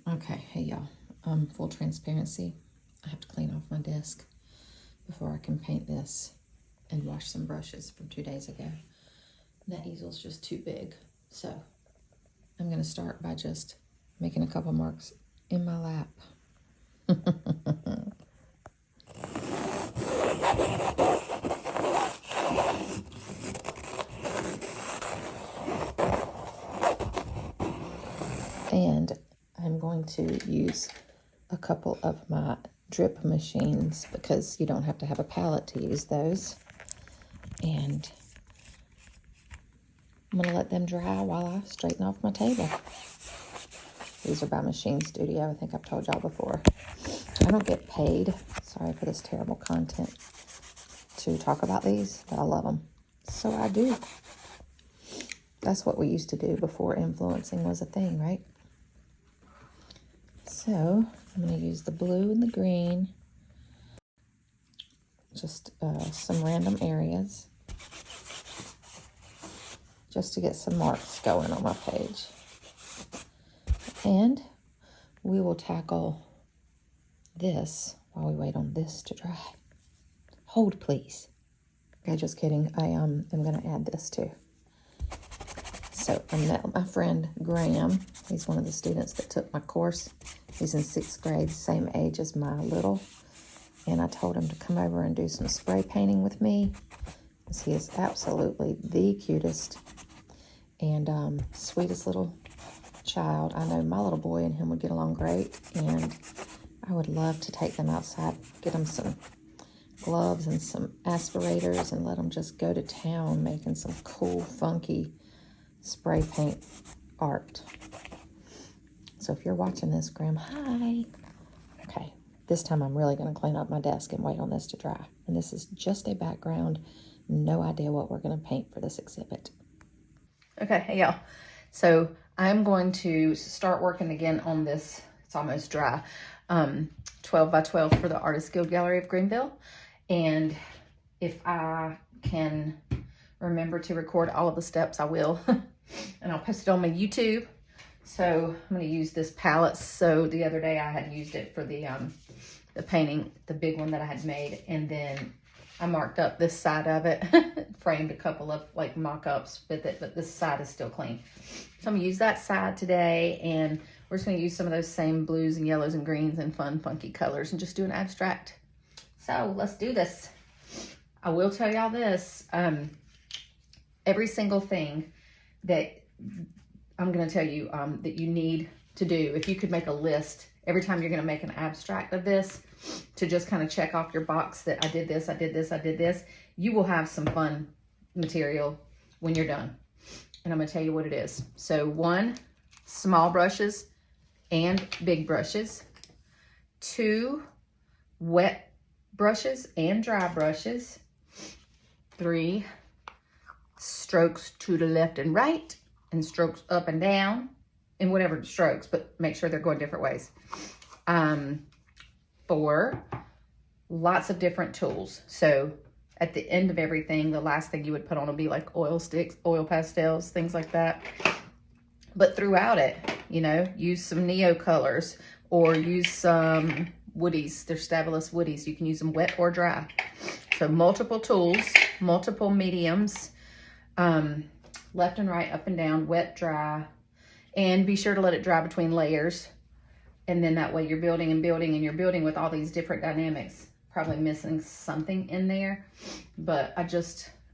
Okay, hey y'all. Full transparency. I have to clean off my desk before I can paint this and wash some brushes from 2 days ago. That easel's just too big. So I'm gonna start by just making a couple marks in my lap. And I'm going to use a couple of my drip machines because you don't have to have a palette to use those. And I'm going to let them dry while I straighten off my table. These are by Machine Studio. I think I've told y'all before. I don't get paid, sorry for this terrible content, to talk about these, but I love them. So I do. That's what we used to do before influencing was a thing, right? So I'm going to use the blue and the green, just some random areas, just to get some marks going on my page. And we will tackle this while we wait on this to dry. Hold, please. Okay, just kidding. I am going to add this too. So I met my friend Graham. He's one of the students that took my course. He's in 6th grade, same age as my little. And I told him to come over and do some spray painting with me, because he is absolutely the cutest and sweetest little child. I know my little boy and him would get along great, and I would love to take them outside, get them some gloves and some aspirators, and let them just go to town making some cool, funky spray paint art. So if you're watching this, Graham, hi. Okay, this time I'm really going to clean up my desk and wait on this to dry. And this is just a background. No idea what we're going to paint for this exhibit. Okay, hey y'all. So I'm going to start working again on this. It's almost dry. 12 by 12 for the Artist Guild Gallery of Greenville. And if I can remember to record all of the steps, I will. And I'll post it on my YouTube. So I'm going to use this palette. So the other day I had used it for the painting, the big one that I had made. And then I marked up this side of it, framed a couple of like mock-ups with it, but this side is still clean. So I'm going to use that side today, and we're just going to use some of those same blues and yellows and greens and fun, funky colors and just do an abstract. So let's do this. I will tell y'all this, every single thing that I'm going to tell you that you need to do, if you could make a list every time you're going to make an abstract of this, to just kind of check off your box that I did this, I did this, I did this, you will have some fun material when you're done. And I'm going to tell you what it is. So 1, small brushes and big brushes. 2, wet brushes and dry brushes. 3, strokes to the left and right, and strokes up and down, and whatever strokes, but make sure they're going different ways. 4, lots of different tools. So at the end of everything, the last thing you would put on will be like oil sticks, oil pastels, things like that. But throughout it, you know, use some Neo colors or use some woodies. They're Stabilus woodies. You can use them wet or dry. So multiple tools, multiple mediums, left and right, up and down, wet, dry, and be sure to let it dry between layers. And then that way you're building and building, and you're building with all these different dynamics. Probably missing something in there, but I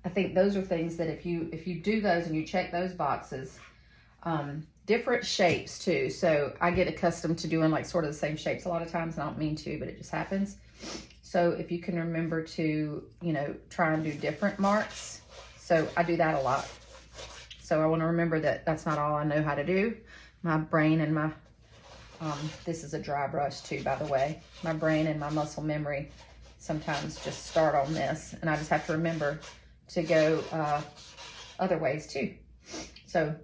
think those are things that if you do those and you check those boxes, different shapes too. So I get accustomed to doing like sort of the same shapes a lot of times, and I don't mean to, but it just happens. So if you can remember to, you know, try and do different marks. So I do that a lot. So I want to remember that that's not all I know how to do. My brain and my, this is a dry brush too, by the way. My brain and my muscle memory sometimes just start on this, and I just have to remember to go other ways too. So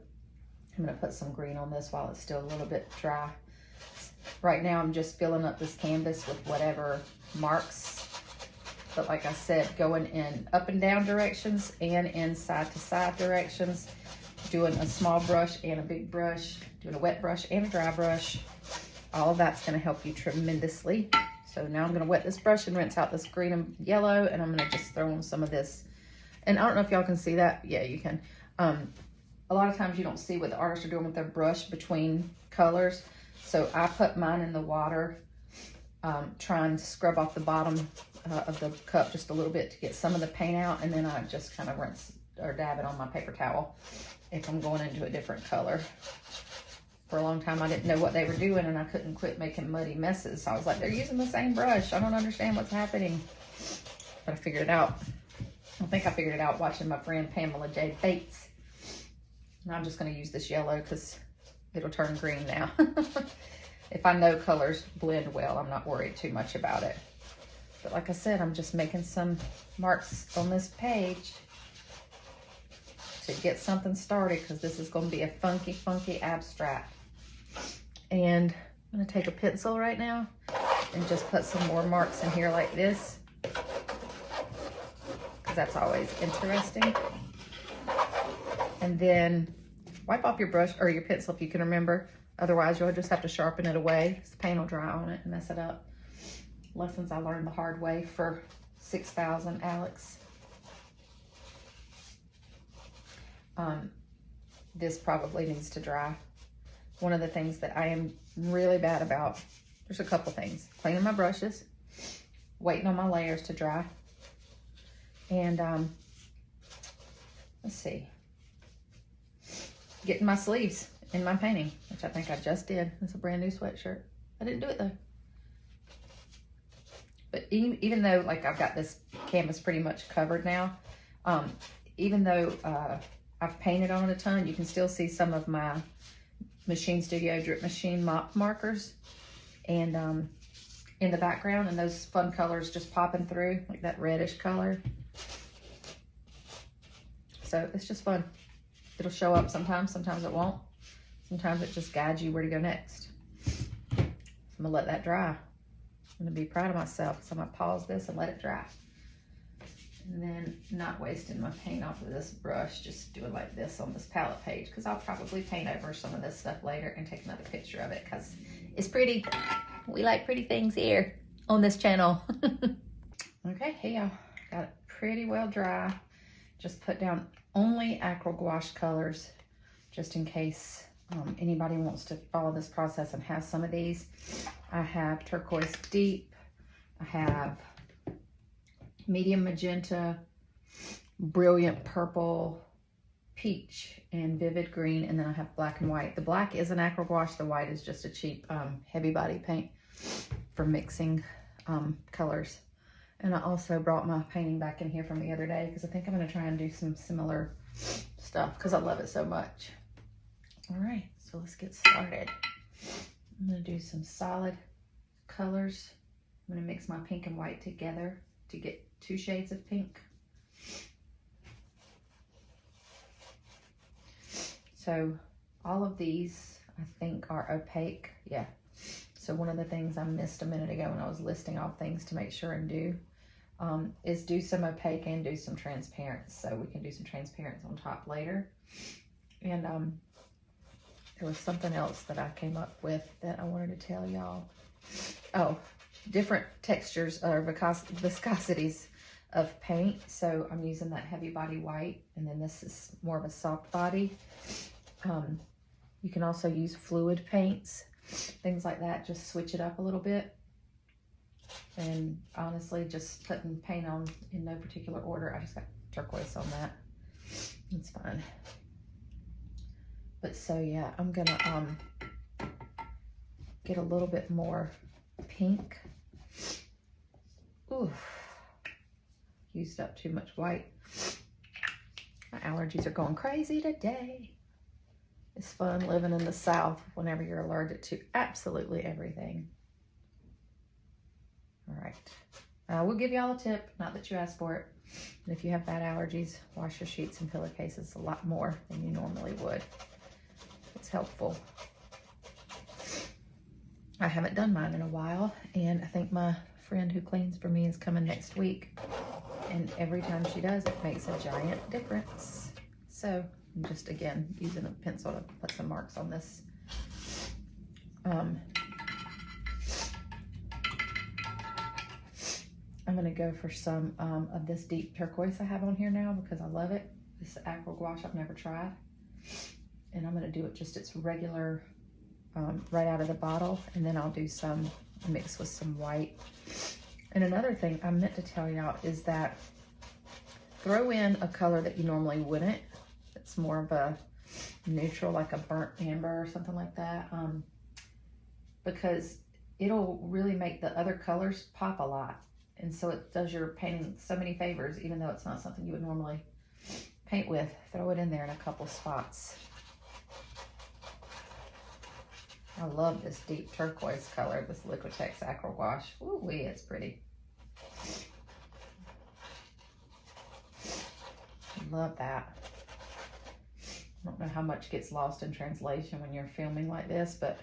I'm going to put some green on this while it's still a little bit dry. Right now I'm just filling up this canvas with whatever marks, but like I said, going in up and down directions and in side to side directions, doing a small brush and a big brush, doing a wet brush and a dry brush, all of that's gonna help you tremendously. So now I'm gonna wet this brush and rinse out this green and yellow, and I'm gonna just throw on some of this. And I don't know if y'all can see that. Yeah, you can. A lot of times you don't see what the artists are doing with their brush between colors. So I put mine in the water, trying to scrub off the bottom of the cup just a little bit to get some of the paint out. And then I just kind of rinse or dab it on my paper towel if I'm going into a different color. For a long time, I didn't know what they were doing, and I couldn't quit making muddy messes. So I was like, they're using the same brush. I don't understand what's happening. But I figured it out. I think I figured it out watching my friend Pamela J. Bates. And I'm just going to use this yellow because it'll turn green now. If I know colors blend well, I'm not worried too much about it. But like I said, I'm just making some marks on this page to get something started, because this is going to be a funky, funky abstract. And I'm going to take a pencil right now and just put some more marks in here like this, because that's always interesting. And then wipe off your brush or your pencil if you can remember. Otherwise, you'll just have to sharpen it away. The paint will dry on it and mess it up. Lessons I learned the hard way for 6,000 Alex. This probably needs to dry. One of the things that I am really bad about, there's a couple things. Cleaning my brushes, waiting on my layers to dry, and let's see, getting my sleeves in my painting, which I think I just did. It's a brand new sweatshirt. I didn't do it though. But even though like I've got this canvas pretty much covered now, even though I've painted on it a ton, you can still see some of my Machine Studio Drip Machine mop markers and in the background, and those fun colors just popping through, like that reddish color. So it's just fun. It'll show up sometimes, sometimes it won't. Sometimes it just guides you where to go next. So I'm gonna let that dry. I'm gonna be proud of myself, so I'm gonna pause this and let it dry. And then not wasting my paint off of this brush, just doing like this on this palette page, because I'll probably paint over some of this stuff later and take another picture of it because it's pretty. We like pretty things here on this channel. Okay, hey y'all, got it pretty well dry. Just put down only acrylic gouache colors just in case anybody wants to follow this process and have some of these. I have turquoise deep, I have medium magenta, brilliant purple, peach, and vivid green, and then I have black and white. The black is an acrylic gouache, the white is just a cheap heavy body paint for mixing colors. And I also brought my painting back in here from the other day because I think I'm going to try and do some similar stuff because I love it so much. All right, so let's get started. I'm going to do some solid colors. I'm going to mix my pink and white together to get 2 shades of pink. So all of these I think are opaque. Yeah. So one of the things I missed a minute ago when I was listing off things to make sure and do is do some opaque and do some transparent. So we can do some transparents on top later. And there was something else that I came up with that I wanted to tell y'all. Oh, different textures or viscosities of paint. So I'm using that heavy body white, and then this is more of a soft body. You can also use fluid paints, things like that. Just switch it up a little bit. And honestly, just putting paint on in no particular order. I just got turquoise on that. It's fine. But so yeah, I'm gonna get a little bit more pink. Ooh, used up too much white. My allergies are going crazy today. It's fun living in the South whenever you're allergic to absolutely everything. All right, I will give y'all a tip, not that you asked for it. And if you have bad allergies, wash your sheets and pillowcases a lot more than you normally would. It's helpful. I haven't done mine in a while, and I think my friend who cleans for me is coming next week. And every time she does, it makes a giant difference. So I'm just, again, using a pencil to put some marks on this I'm gonna go for some of this deep turquoise I have on here now because I love it. This aqua gouache I've never tried. And I'm gonna do it just its regular, right out of the bottle. And then I'll do some mixed with some white. And another thing I meant to tell y'all is that throw in a color that you normally wouldn't. It's more of a neutral, like a burnt amber or something like that. Because it'll really make the other colors pop a lot. And so it does your painting so many favors, even though it's not something you would normally paint with. Throw it in there in a couple spots. I love this deep turquoise color, this Liquitex Aqua Gouache. Ooh-wee, it's pretty. Love that. I don't know how much gets lost in translation when you're filming like this, but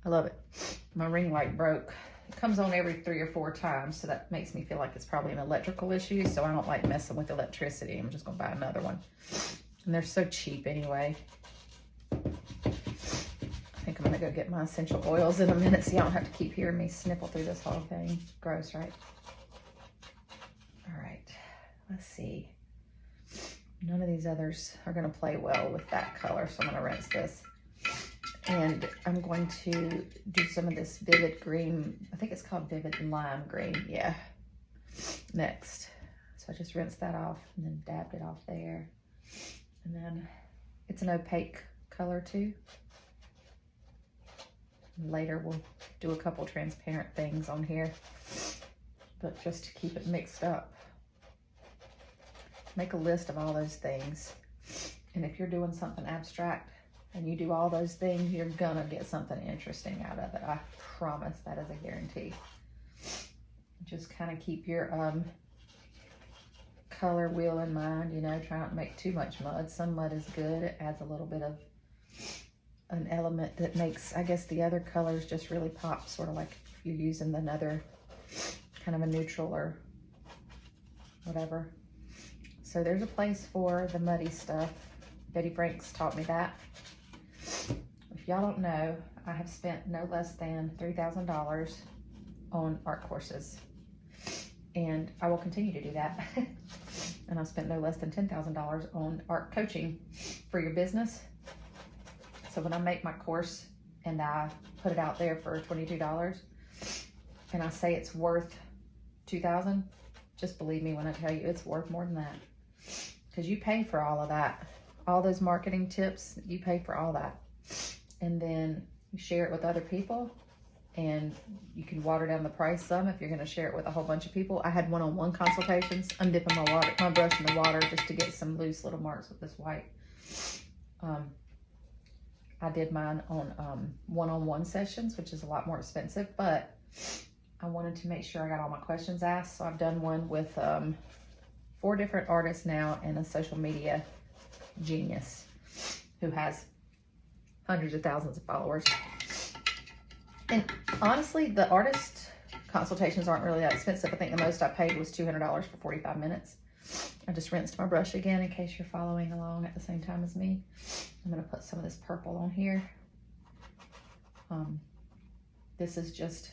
I love it. My ring light broke. It comes on every 3 or 4 times, so that makes me feel like it's probably an electrical issue, so I don't like messing with electricity. I'm just gonna buy another one. And they're so cheap anyway. I think I'm gonna go get my essential oils in a minute so y'all don't have to keep hearing me snipple through this whole thing. Gross, right? All right, let's see. None of these others are gonna play well with that color, so I'm gonna rinse this. And I'm going to do some of this vivid green. I think it's called vivid lime green, yeah, next. So I just rinsed that off and then dabbed it off there. And then it's an opaque color too. Later we'll do a couple transparent things on here, but just to keep it mixed up. Make a list of all those things. And if you're doing something abstract and you do all those things, you're gonna get something interesting out of it. I promise, that is a guarantee. Just kind of keep your color wheel in mind, you know, try not to make too much mud. Some mud is good. It adds a little bit of an element that makes, I guess, the other colors just really pop, sort of like if you're using another kind of a neutral or whatever. So there's a place for the muddy stuff. Betty Franks taught me that. If y'all don't know, I have spent no less than $3,000 on art courses. And I will continue to do that. And I've spent no less than $10,000 on art coaching for your business. So when I make my course and I put it out there for $22 and I say it's worth $2,000, just believe me when I tell you it's worth more than that. Because you pay for all of that. All those marketing tips, you pay for all that. And then you share it with other people and you can water down the price some if you're gonna share it with a whole bunch of people. I had one-on-one consultations. I'm dipping my brush in the water just to get some loose little marks with this white. I did mine on one-on-one sessions, which is a lot more expensive, but I wanted to make sure I got all my questions asked. So I've done one with 4 different artists now and a social media genius who has hundreds of thousands of followers. And honestly, the artist consultations aren't really that expensive. I think the most I paid was $200 for 45 minutes. I just rinsed my brush again in case you're following along at the same time as me. I'm gonna put some of this purple on here. This is just,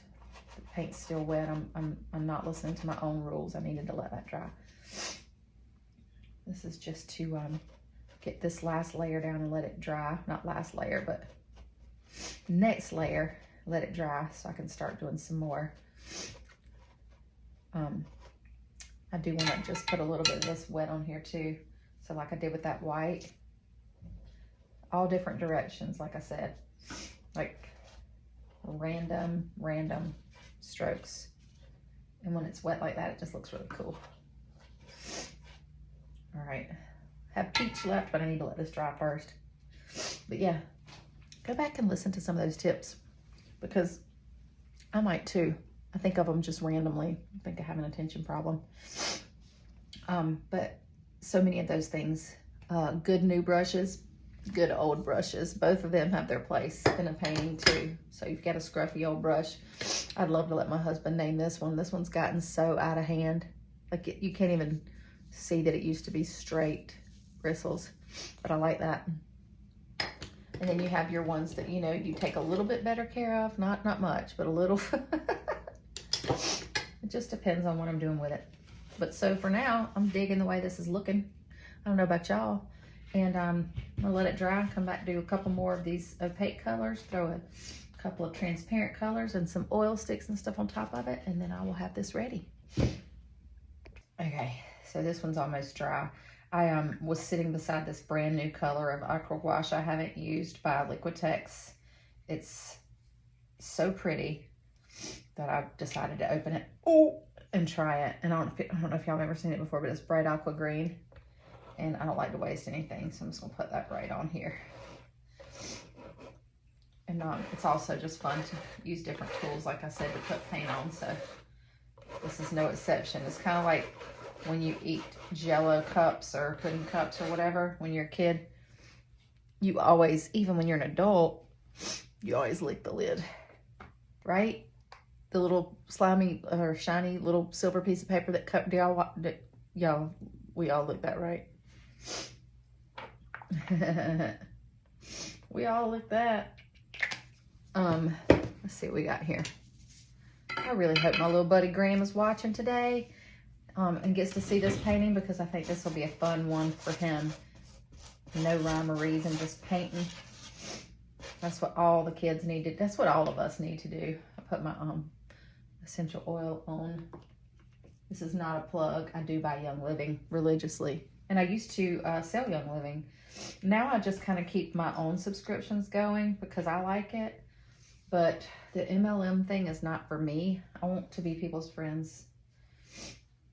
the paint's still wet. I'm not listening to my own rules. I needed to let that dry. This is just to get this last layer down and let it dry. Not last layer, but next layer, let it dry so I can start doing some more. I do want to just put a little bit of this wet on here too. So like I did with that white, all different directions, like I said, like random strokes. And when it's wet like that, it just looks really cool. All right, have peach left, but I need to let this dry first. But yeah, go back and listen to some of those tips because I might too. I think of them just randomly. I think I have an attention problem. But so many of those things, good new brushes, good old brushes, both of them have their place in a painting too. So you've got a scruffy old brush. I'd love to let my husband name this one. This one's gotten so out of hand. Like you can't even see that it used to be straight bristles, but I like that. And then you have your ones that, you know, you take a little bit better care of, not much, but a little. It just depends on what I'm doing with it. But so for now, I'm digging the way this is looking. I don't know about y'all. And I'm gonna let it dry, come back, do a couple more of these opaque colors, throw a couple of transparent colors and some oil sticks and stuff on top of it, and then I will have this ready. Okay, so this one's almost dry. I was sitting beside this brand new color of aqua gouache I haven't used by Liquitex. It's so pretty that I decided to open it and try it. And I don't know if y'all have ever seen it before, but it's bright aqua green. And I don't like to waste anything, so I'm just gonna put that right on here. And it's also just fun to use different tools, like I said, to put paint on, so this is no exception. It's kind of like when you eat Jell-O cups or pudding cups or whatever, when you're a kid, you always, even when you're an adult, you always lick the lid, right? The little slimy or shiny little silver piece of paper that cup, y'all, we all lick that, right? We all look that. Let's see what we got here. I really hope my little buddy Graham is watching today and gets to see this painting, because I think this will be a fun one for him. No rhyme or reason, just painting. That's what all the kids need to, that's what all of us need to do. I put my essential oil on. This is not a plug. I do buy Young Living religiously. And I used to sell Young Living. Now I just kind of keep my own subscriptions going because I like it. But the MLM thing is not for me. I want to be people's friends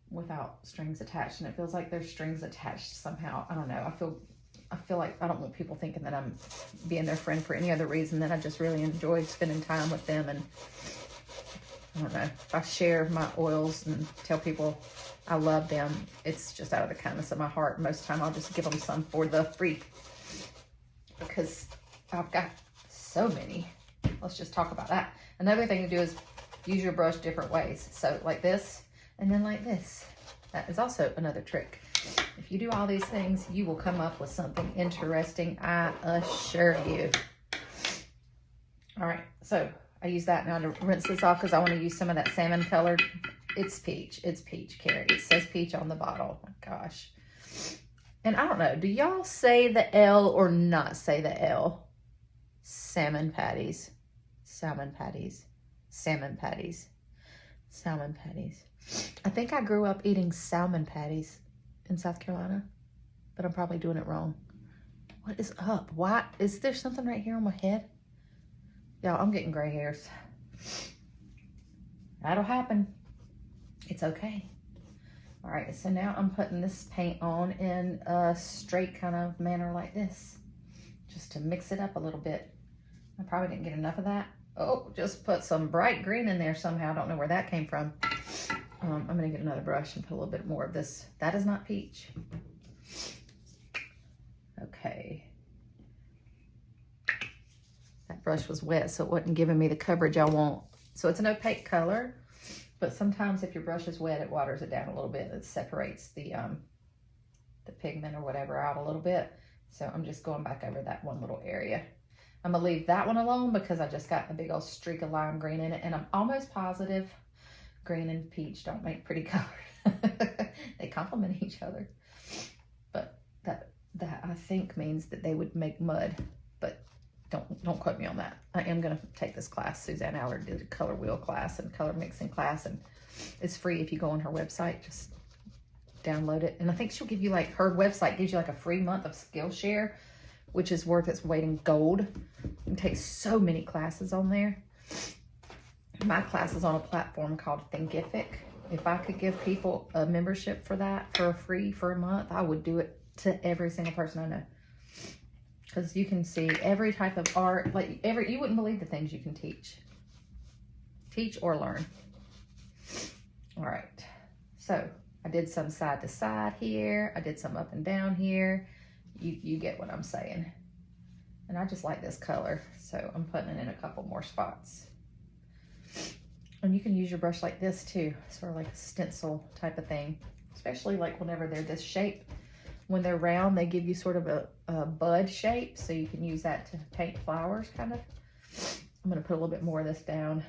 without strings attached. And it feels like there's strings attached somehow. I don't know. I feel like I don't want people thinking that I'm being their friend for any other reason than I just really enjoy spending time with them. And I don't know, if I share my oils and tell people I love them, it's just out of the kindness of my heart. Most of the time I'll just give them some for the free because I've got so many. Let's just talk about that. Another thing to do is use your brush different ways. So like this, and then like this. That is also another trick. If you do all these things, you will come up with something interesting, I assure you. All right, so I use that now to rinse this off because I want to use some of that salmon colored. It's peach, Carrie. It says peach on the bottle. Oh my gosh. And I don't know, do y'all say the L or not say the L? Salmon patties. Salmon patties. Salmon patties. Salmon patties. I think I grew up eating salmon patties in South Carolina, but I'm probably doing it wrong. What is up? Why? Is there something right here on my head? Y'all, I'm getting gray hairs. That'll happen. It's okay. All right, so now I'm putting this paint on in a straight kind of manner like this, just to mix it up a little bit. I probably didn't get enough of that. Oh, just put some bright green in there somehow. I don't know where that came from. I'm gonna get another brush and put a little bit more of this. That is not peach. Okay. That brush was wet, so it wasn't giving me the coverage I want. So it's an opaque color, but sometimes if your brush is wet, it waters it down a little bit. It separates the pigment or whatever out a little bit. So I'm just going back over that one little area. I'm gonna leave that one alone because I just got a big old streak of lime green in it, and I'm almost positive green and peach don't make pretty colors. They complement each other. But that I think means that they would make mud, but don't quote me on that. I am gonna take this class. Suzanne Allard did a color wheel class and color mixing class, and it's free if you go on her website. Just download it. And I think she'll give you, like, her website gives you like a free month of Skillshare, which is worth its weight in gold. You can take so many classes on there. My class is on a platform called Thinkific. If I could give people a membership for that for free for a month, I would do it to every single person I know. Because you can see every type of art, like you wouldn't believe the things you can teach or learn. All right, so I did some side to side here. I did some up and down here. You get what I'm saying. And I just like this color, so I'm putting it in a couple more spots. And you can use your brush like this too, sort of like a stencil type of thing, especially like whenever they're this shape. When they're round, they give you sort of a bud shape, so you can use that to paint flowers, kind of. I'm gonna put a little bit more of this down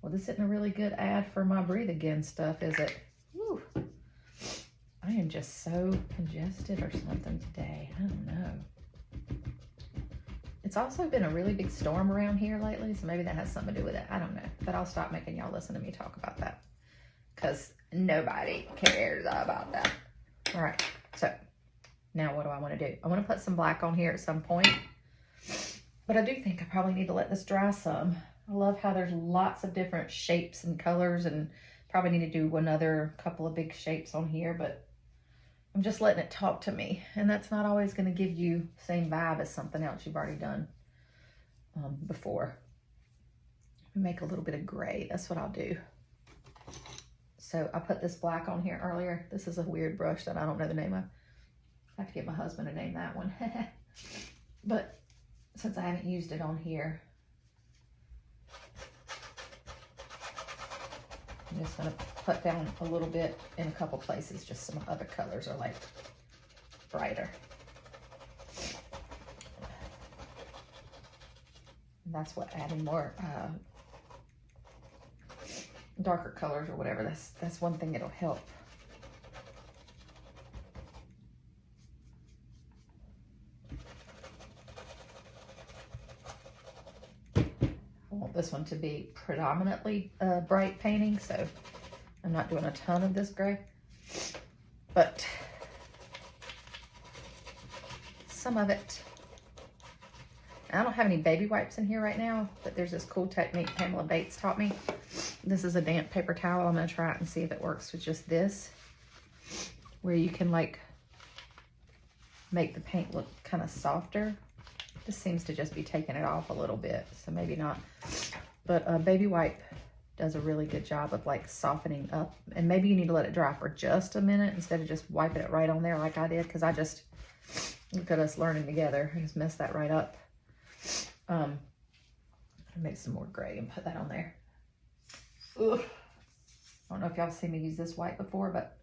Well, this isn't a really good ad for my breathe again stuff, is it? Whew. I am just so congested or something today. I don't know. It's also been a really big storm around here lately, so maybe that has something to do with it. I don't know. But I'll stop making y'all listen to me talk about that, because nobody cares about that. All right, so now what do I want to do? I want to put some black on here at some point, but I do think I probably need to let this dry some. I love how there's lots of different shapes and colors, and probably need to do another couple of big shapes on here, but I'm just letting it talk to me, and that's not always going to give you the same vibe as something else you've already done before. Make a little bit of gray. That's what I'll do. So I put this black on here earlier. This is a weird brush that I don't know the name of. I have to get my husband to name that one. But since I haven't used it on here, I'm just going to put down a little bit in a couple places. Just some other colors are like brighter. And that's what adding more darker colors or whatever. That's one thing that'll help. I want this one to be predominantly bright painting, so I'm not doing a ton of this gray, but some of it. I don't have any baby wipes in here right now, but there's this cool technique Pamela Bates taught me. This is a damp paper towel. I'm going to try it and see if it works with just this, where you can like make the paint look kind of softer. This seems to just be taking it off a little bit, so maybe not. But a baby wipe does a really good job of like softening up, and maybe you need to let it dry for just a minute instead of just wiping it right on there like I did, because I just, look at us learning together. I just messed that right up. I'll make some more gray and put that on there. Ugh. I don't know if y'all seen me use this white before, but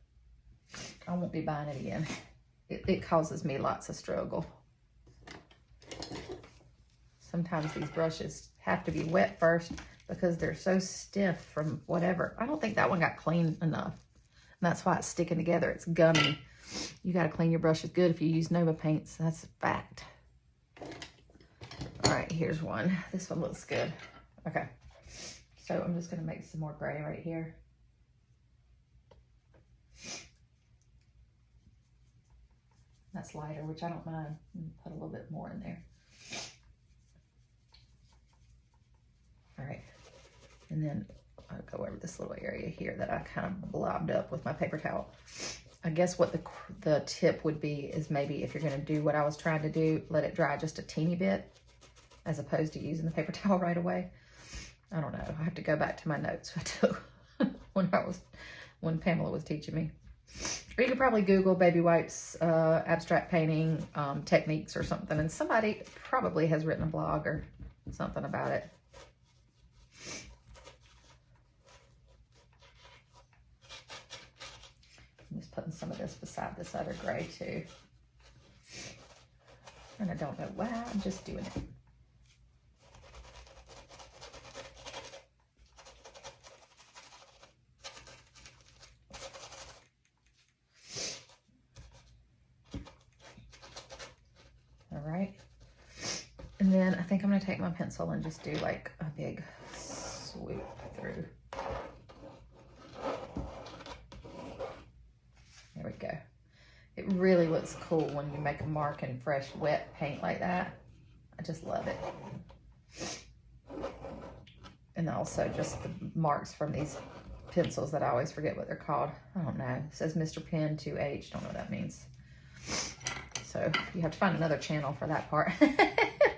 I won't be buying it again. It causes me lots of struggle. Sometimes these brushes have to be wet first because they're so stiff from whatever. I don't think that one got clean enough. And that's why it's sticking together. It's gummy. You got to clean your brushes good if you use Nova paints. That's a fact. All right, here's one. This one looks good. Okay. So I'm just going to make some more gray right here. That's lighter, which I don't mind. Put a little bit more in there. All right. And then I'll go over this little area here that I kind of blobbed up with my paper towel. I guess what the tip would be is maybe if you're going to do what I was trying to do, let it dry just a teeny bit as opposed to using the paper towel right away. I don't know. I have to go back to my notes I took when Pamela was teaching me. Or you could probably Google baby wipes, abstract painting techniques or something, and somebody probably has written a blog or something about it. I'm just putting some of this beside this other gray too. And I don't know why, I'm just doing it. All right. And then I think I'm gonna take my pencil and just do like a big swoop through. There we go. It really looks cool when you make a mark in fresh, wet paint like that. I just love it. And also just the marks from these pencils that I always forget what they're called. I don't know. It says Mr. Pen 2H. Don't know what that means. So you have to find another channel for that part.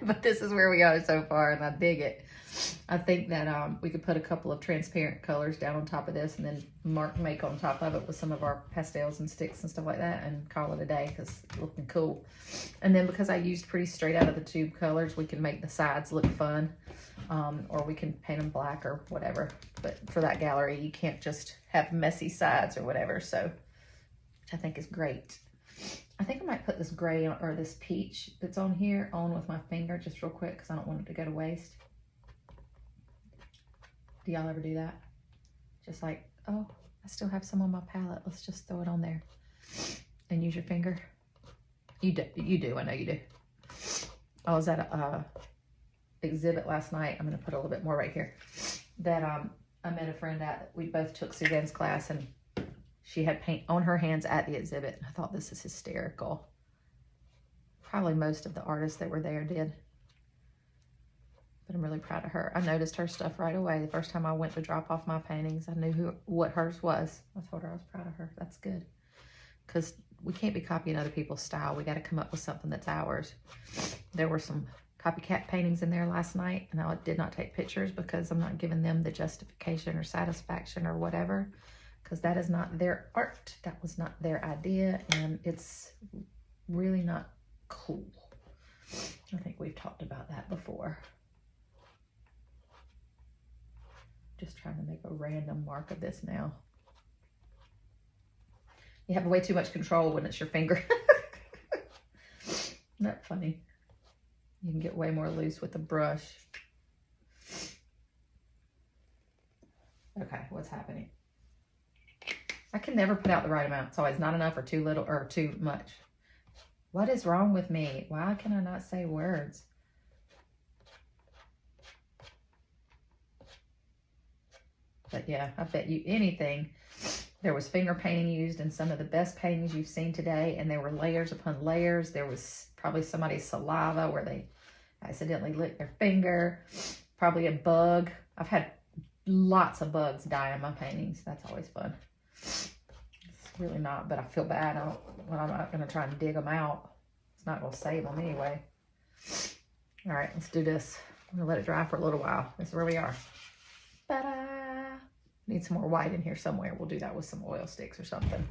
But this is where we are so far, and I dig it. I think that we could put a couple of transparent colors down on top of this and then make on top of it with some of our pastels and sticks and stuff like that and call it a day because it's looking cool. And then because I used pretty straight out of the tube colors, we can make the sides look fun, or we can paint them black or whatever. But for that gallery, you can't just have messy sides or whatever, so which I think is great. I think I might put this gray on, or this peach that's on here on with my finger just real quick because I don't want it to go to waste. Do y'all ever do that? Just like, oh, I still have some on my palette. Let's just throw it on there and use your finger. You do, I know you do. I was at a exhibit last night. I'm gonna put a little bit more right here. That I met a friend at, we both took Suzanne's class, and she had paint on her hands at the exhibit. I thought, this is hysterical. Probably most of the artists that were there did. But I'm really proud of her. I noticed her stuff right away. The first time I went to drop off my paintings, I knew what hers was. I told her I was proud of her. That's good. Because we can't be copying other people's style. We got to come up with something that's ours. There were some copycat paintings in there last night, and I did not take pictures because I'm not giving them the justification or satisfaction or whatever, because that is not their art. That was not their idea, and it's really not cool. I think we've talked about that before. Just trying to make a random mark of this now. You have way too much control when it's your finger. Isn't that funny? You can get way more loose with a brush. Okay, what's happening? I can never put out the right amount. It's always not enough or too little or too much. What is wrong with me? Why can I not say words? But yeah, I bet you anything. There was finger painting used in some of the best paintings you've seen today, and there were layers upon layers. There was probably somebody's saliva where they accidentally licked their finger. Probably a bug. I've had lots of bugs die in my paintings. That's always fun. It's really not, but I feel bad. I'm not going to try and dig them out. It's not going to save them anyway. All right, let's do this. I'm going to let it dry for a little while. This is where we are. Ta-da! Need some more white in here somewhere. We'll do that with some oil sticks or something.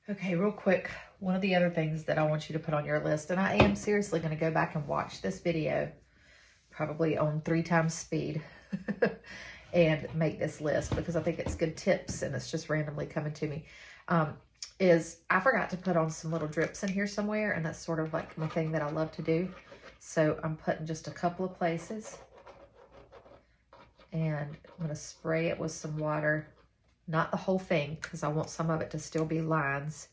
Okay, real quick. One of the other things that I want you to put on your list, and I am seriously going to go back and watch this video, probably on 3 times speed, and make this list because I think it's good tips and it's just randomly coming to me, is I forgot to put on some little drips in here somewhere, and that's sort of like my thing that I love to do. So I'm putting just a couple of places. And I'm going to spray it with some water, not the whole thing, because I want some of it to still be lines,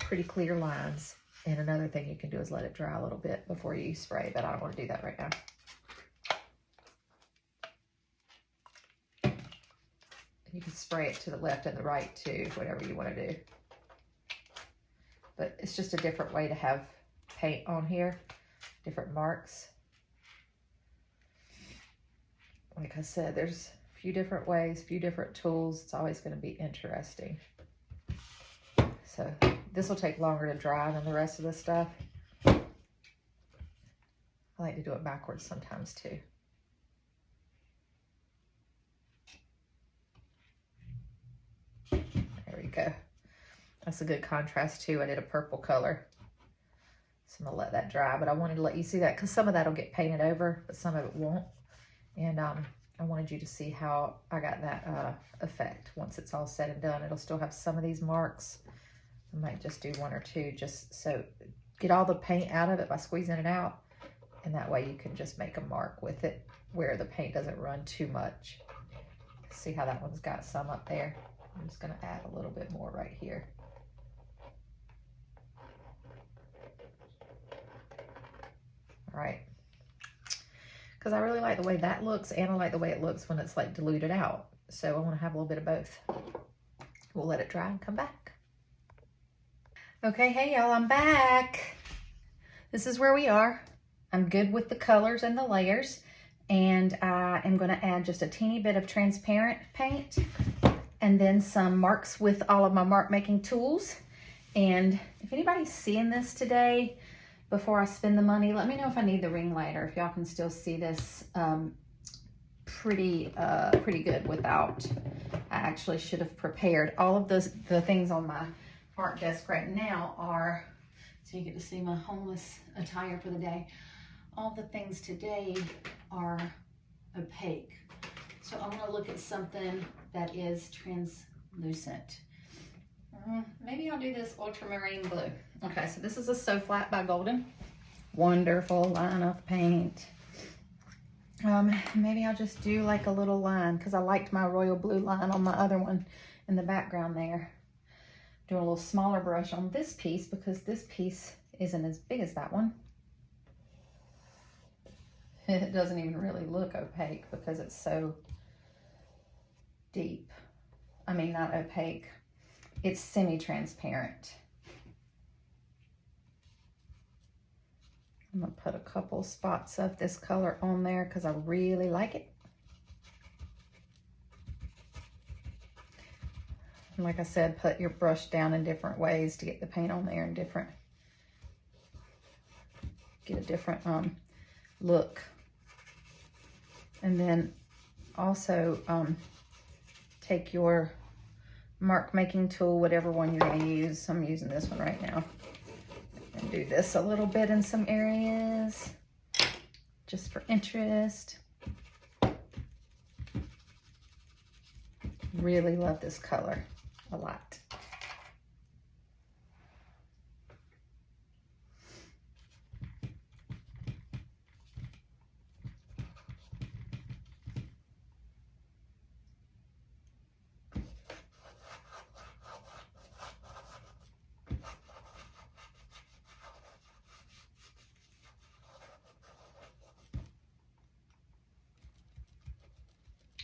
pretty clear lines. And another thing you can do is let it dry a little bit before you spray, but I don't want to do that right now. You can spray it to the left and the right too, whatever you want to do. But it's just a different way to have paint on here, different marks. Like I said, there's a few different ways, a few different tools. It's always going to be interesting. So this will take longer to dry than the rest of the stuff. I like to do it backwards sometimes too. There we go. That's a good contrast too. I did a purple color. So I'm going to let that dry, but I wanted to let you see that because some of that will get painted over, but some of it won't. And I wanted you to see how I got that effect once it's all said and done. It'll still have some of these marks. I might just do 1 or 2 just so get all the paint out of it by squeezing it out. And that way you can just make a mark with it where the paint doesn't run too much. See how that one's got some up there? I'm just going to add a little bit more right here. All right. Because I really like the way that looks, and I like the way it looks when it's like diluted out. So I want to have a little bit of both. We'll let it dry and come back. Okay, hey y'all, I'm back. This is where we are. I'm good with the colors and the layers, and I am going to add just a teeny bit of transparent paint and then some marks with all of my mark making tools. And if anybody's seeing this today, before I spend the money, let me know if I need the ring light or if y'all can still see this pretty good without. I actually should have prepared. All of the things on my art desk right now are, so you get to see my homeless attire for the day. All the things today are opaque. So I'm gonna look at something that is translucent. Maybe I'll do this ultramarine blue. Okay, so this is a So Flat by Golden. Wonderful line of paint. Maybe I'll just do like a little line because I liked my royal blue line on my other one in the background there. Doing a little smaller brush on this piece because this piece isn't as big as that one. It doesn't even really look opaque because it's so deep. I mean, not opaque. It's semi-transparent. I'm gonna put a couple spots of this color on there because I really like it. And like I said, put your brush down in different ways to get the paint on there and get a different look. And then also take your mark making tool, whatever one you're gonna use. I'm using this one right now. And do this a little bit in some areas, just for interest. Really love this color a lot.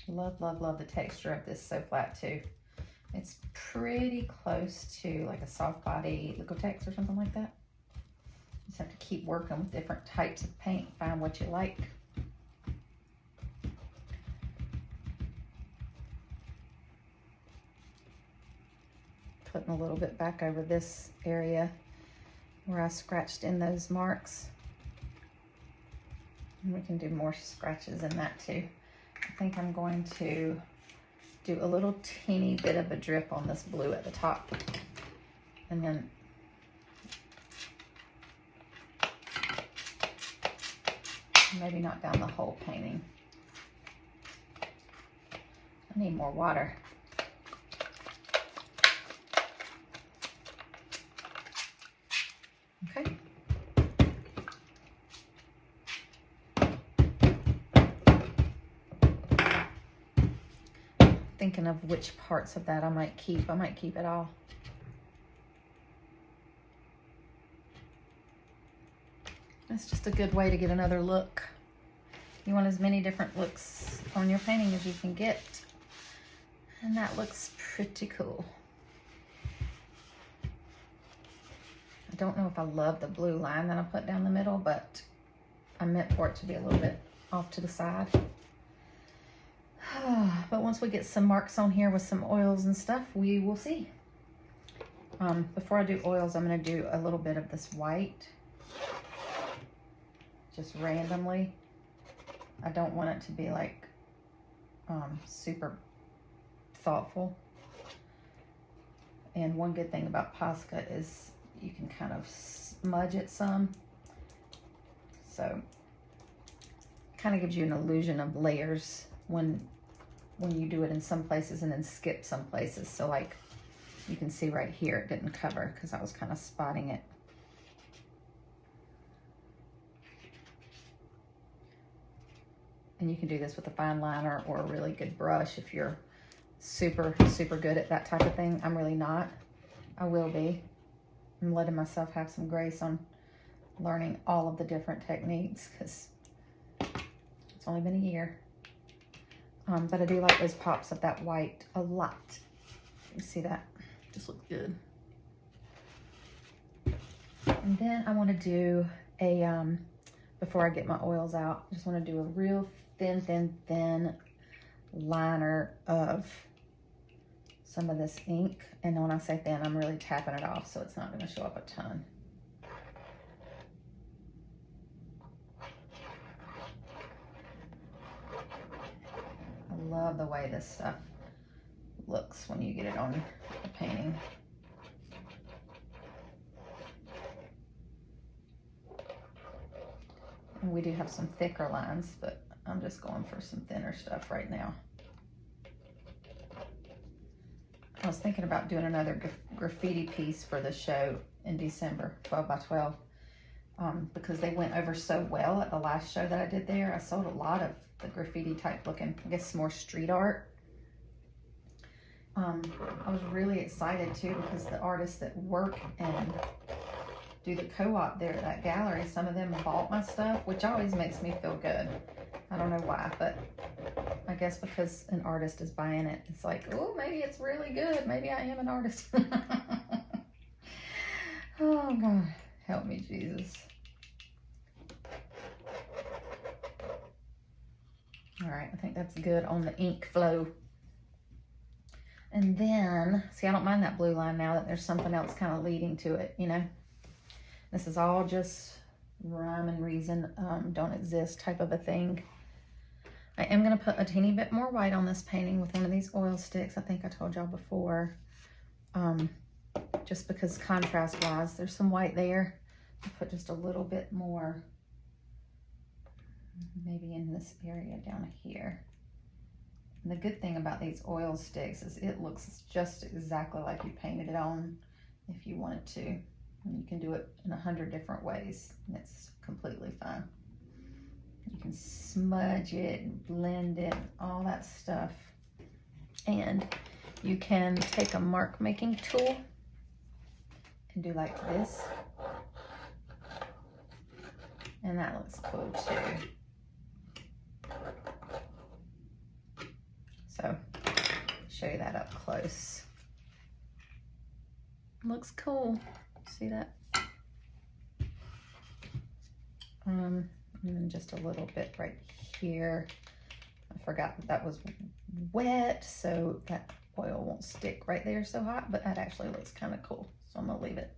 Love, love, love the texture of this So Flat too. It's pretty close to like a soft body Liquitex or something like that. Just have to keep working with different types of paint, find what you like. Putting a little bit back over this area where I scratched in those marks. And we can do more scratches in that too. I think I'm going to do a little teeny bit of a drip on this blue at the top. And then maybe not down the whole painting. I need more water. Okay. Thinking of which parts of that I might keep. I might keep it all. It's just a good way to get another look. You want as many different looks on your painting as you can get. And that looks pretty cool. I don't know if I love the blue line that I put down the middle, but I meant for it to be a little bit off to the side. But once we get some marks on here with some oils and stuff, we will see. Before I do oils, I'm going to do a little bit of this white. Just randomly. I don't want it to be like super thoughtful. And one good thing about Posca is you can kind of smudge it some. So kind of gives you an illusion of layers when you do it in some places and then skip some places. So like you can see right here, it didn't cover because I was kind of spotting it. And you can do this with a fine liner or a really good brush if you're super, super good at that type of thing. I'm really not. I will be. I'm letting myself have some grace on learning all of the different techniques because it's only been a year. But I do like those pops of that white a lot. You see that? Just looks good. And then I want to do a, before I get my oils out, I just want to do a real thin, thin, thin liner of some of this ink. And when I say thin, I'm really tapping it off so it's not going to show up a ton. I love the way this stuff looks when you get it on the painting. And we do have some thicker lines, but I'm just going for some thinner stuff right now. I was thinking about doing another graffiti piece for the show in December, 12 by 12. because they went over so well at the last show that I did there. I sold a lot of the graffiti type looking, I guess more street art. I was really excited too because the artists that work and do the co-op there at that gallery, some of them bought my stuff, which always makes me feel good. I don't know why, but I guess because an artist is buying it, it's like, oh, maybe it's really good. Maybe I am an artist. Oh God, help me, Jesus. All right, I think that's good on the ink flow. And then, see, I don't mind that blue line now that there's something else kind of leading to it, you know? This is all just rhyme and reason, don't exist type of a thing. I am going to put a teeny bit more white on this painting with one of these oil sticks. I think I told y'all before. Just because contrast-wise, there's some white there. I'll put just a little bit more, maybe in this area down here. And the good thing about these oil sticks is it looks just exactly like you painted it on if you wanted to. And you can do it in 100 different ways, and it's completely fine. You can smudge it and blend it, all that stuff. And you can take a mark making tool and do like this. And that looks cool too. So, show you that up close. Looks cool. See that? And then just a little bit right here. I forgot that was wet, so that oil won't stick right there so hot, but that actually looks kind of cool. So I'm gonna leave it.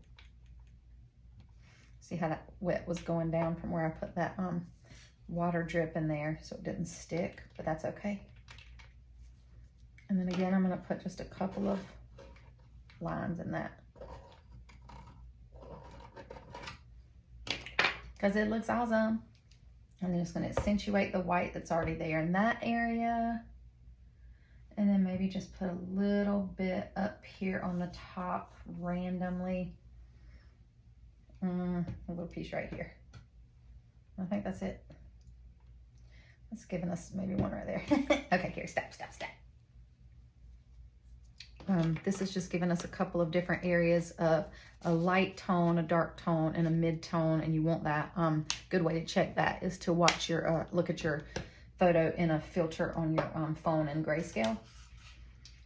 See how that wet was going down from where I put that water drip in there so it didn't stick, but that's okay. And then again, I'm gonna put just a couple of lines in that, because it looks awesome. I'm just going to accentuate the white that's already there in that area. And then maybe just put a little bit up here on the top randomly. A little piece right here. I think that's it. That's giving us maybe one right there. Okay, here, stop. This is just giving us a couple of different areas of a light tone, a dark tone, and a mid tone, and you want that. Good way to check that is to watch your look at your photo in a filter on your phone in grayscale,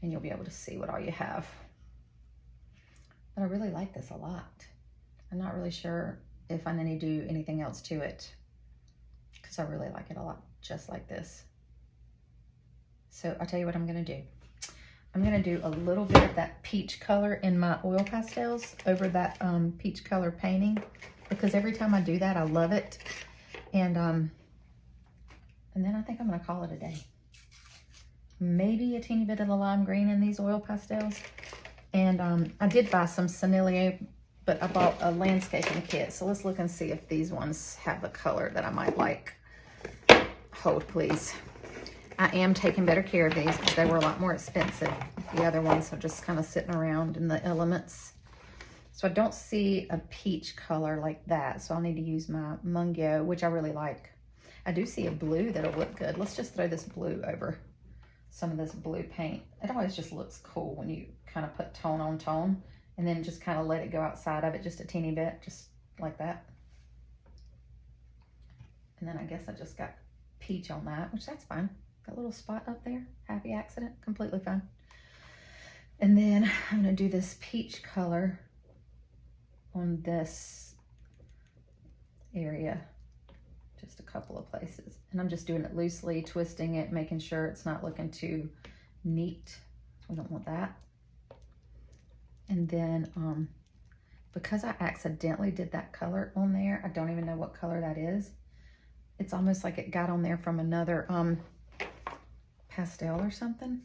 and you'll be able to see what all you have. But I really like this a lot. I'm not really sure if I need to do anything else to it because I really like it a lot, just like this. So I'll tell you what I'm gonna do. I'm gonna do a little bit of that peach color in my oil pastels over that peach color painting, because every time I do that, I love it. And then I think I'm gonna call it a day. Maybe a teeny bit of the lime green in these oil pastels. And I did buy some Sennelier, but I bought a landscaping kit. So let's look and see if these ones have the color that I might like. Hold, please. I am taking better care of these because they were a lot more expensive. The other ones are just kind of sitting around in the elements. So I don't see a peach color like that. So I'll need to use my Mungyo, which I really like. I do see a blue that'll look good. Let's just throw this blue over some of this blue paint. It always just looks cool when you kind of put tone on tone and then just kind of let it go outside of it just a teeny bit, just like that. And then I guess I just got peach on that, which that's fine. Got a little spot up there, happy accident, completely fine. And then I'm gonna do this peach color on this area, just a couple of places. And I'm just doing it loosely, twisting it, making sure it's not looking too neat. We don't want that. And then because I accidentally did that color on there, I don't even know what color that is. It's almost like it got on there from another pastel or something.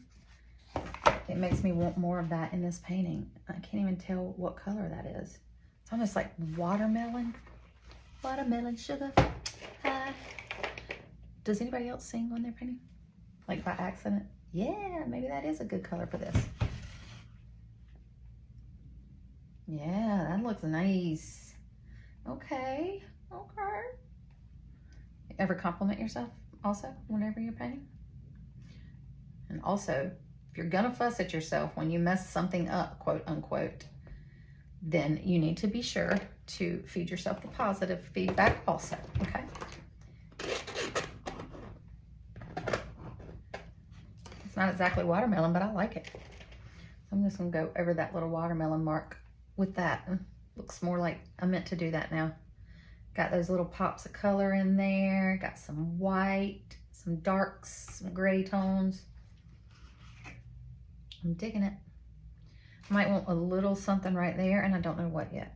It makes me want more of that in this painting. I can't even tell what color that is. It's almost like watermelon. Watermelon sugar. Hi. Does anybody else sing when they're painting? Like by accident? Yeah, maybe that is a good color for this. Yeah, that looks nice. Okay, Ever compliment yourself also whenever you're painting? And also, if you're gonna fuss at yourself when you mess something up, quote unquote, then you need to be sure to feed yourself the positive feedback also, okay? It's not exactly watermelon, but I like it. So I'm just gonna go over that little watermelon mark with that. Looks more like I meant to do that now. Got those little pops of color in there. Got some white, some darks, some gray tones. I'm digging it. I might want a little something right there, and I don't know what yet.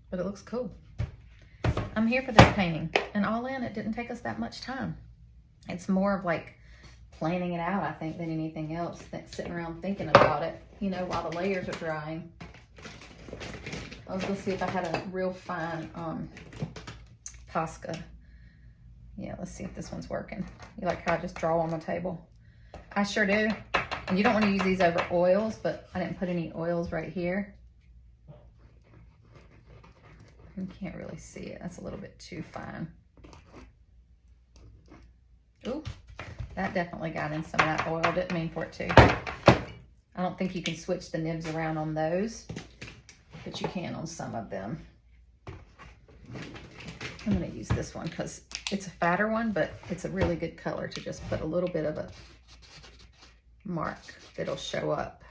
But it looks cool. I'm here for this painting. And all in, it didn't take us that much time. It's more of like planning it out, I think, than anything else. Than sitting around thinking about it, you know, while the layers are drying. I was gonna see if I had a real fine Posca. Yeah, let's see if this one's working. You like how I just draw on the table? I sure do. And you don't want to use these over oils, but I didn't put any oils right here. You can't really see it. That's a little bit too fine. Ooh, that definitely got in some of that oil. Didn't mean for it to. I don't think you can switch the nibs around on those, but you can on some of them. I'm going to use this one because it's a fatter one, but it's a really good color to just put a little bit of a mark that'll show up.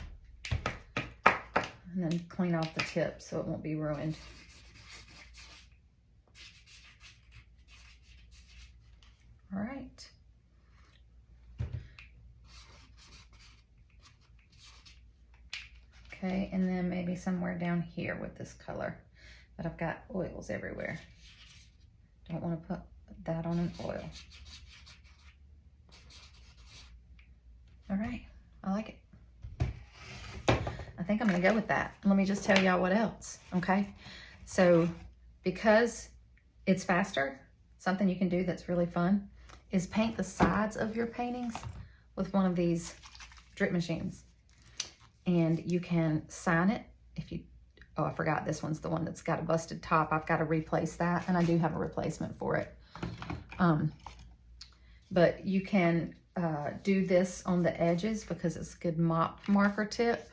And then clean off the tip so it won't be ruined. All right. Okay, and then maybe somewhere down here with this color. But I've got oils everywhere. Don't want to put that on an oil. All right, I like it. I think I'm gonna go with that. Let me just tell y'all what else, okay? So because it's faster, something you can do that's really fun is paint the sides of your paintings with one of these drip machines. And you can sign it if you, oh, I forgot this one's the one that's got a busted top. I've got to replace that, and I do have a replacement for it. But you can do this on the edges because it's a good mop marker tip.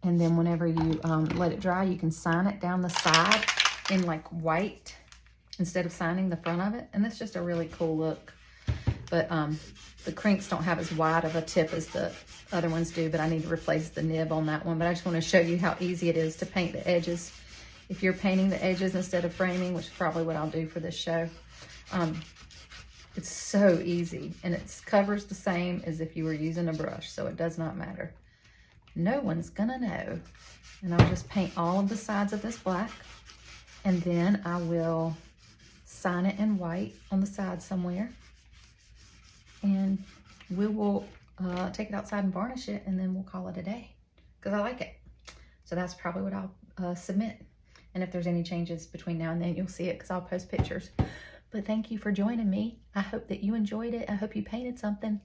And then whenever you let it dry, you can sign it down the side in like white instead of signing the front of it. And it's just a really cool look. But the crinks don't have as wide of a tip as the other ones do, but I need to replace the nib on that one. But I just want to show you how easy it is to paint the edges. If you're painting the edges instead of framing, which is probably what I'll do for this show, it's so easy. And it covers the same as if you were using a brush, so it does not matter. No one's gonna know. And I'll just paint all of the sides of this black, and then I will sign it in white on the side somewhere. And we will take it outside and varnish it, and then we'll call it a day because I like it. So that's probably what I'll submit. And if there's any changes between now and then, you'll see it because I'll post pictures. But thank you for joining me. I hope that you enjoyed it. I hope you painted something.